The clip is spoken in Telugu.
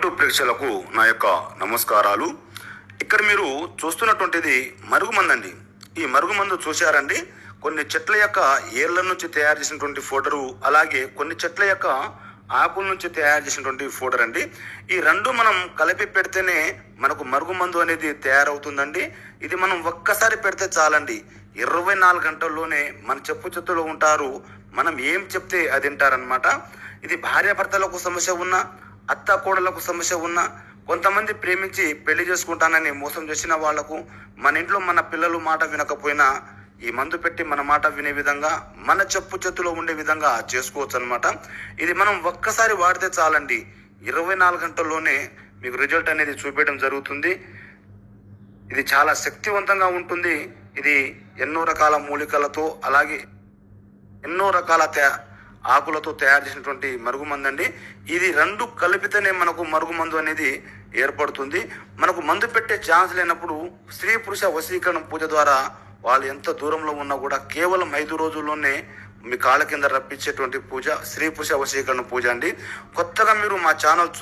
యూట్యూబ్ ప్రేక్షకులకు నా యొక్క నమస్కారాలు. ఇక్కడ మీరు చూస్తున్నటువంటిది మరుగుమందు అండి. ఈ మరుగుమందు చూశారండి. కొన్ని చెట్ల యొక్క ఏర్ల నుంచి తయారు చేసినటువంటి పౌడరు, అలాగే కొన్ని చెట్ల యొక్క ఆకుల నుంచి తయారు చేసినటువంటి పౌడర్ అండి. ఈ రెండు మనం కలిపి పెడితేనే మనకు మరుగుమందు అనేది తయారవుతుందండి. ఇది మనం ఒక్కసారి పెడితే చాలండి, 24 గంటల్లోనే మన చెప్పు చెత్తులో ఉంటారు. మనం ఏం చెప్తే అది వింటారనమాట. ఇది భార్యాభర్తలకు సమస్య ఉన్నా, అత్త కోడలకు సమస్య ఉన్నా, కొంతమంది ప్రేమించి పెళ్లి చేసుకుంటానని మోసం చేసిన వాళ్లకు, మన ఇంట్లో మన పిల్లలు మాట వినకపోయినా ఈ మందు పెట్టి మన మాట వినే విధంగా, మన చెప్పు చేతిలో ఉండే విధంగా చేసుకోవచ్చు అనమాట. ఇది మనం ఒక్కసారి వాడితే చాలండి, 24 గంటల్లోనే మీకు రిజల్ట్ అనేది చూపించడం జరుగుతుంది. ఇది చాలా శక్తివంతంగా ఉంటుంది. ఇది ఎన్నో రకాల మూలికలతో, అలాగే ఎన్నో రకాల ఆకులతో తయారు చేసినటువంటి మరుగుమందు అండి. ఇది రెండు కలిపితేనే మనకు మరుగుమందు అనేది ఏర్పడుతుంది. మనకు మందు పెట్టే ఛాన్స్ లేనప్పుడు స్త్రీ పురుష వశీకరణ పూజ ద్వారా వాళ్ళు ఎంత దూరంలో ఉన్నా కూడా కేవలం 5 రోజుల్లోనే మీ కాళ్ళ కింద రప్పించేటువంటి పూజ స్త్రీ పురుష వశీకరణ పూజ అండి. కొత్తగా మీరు మా ఛానల్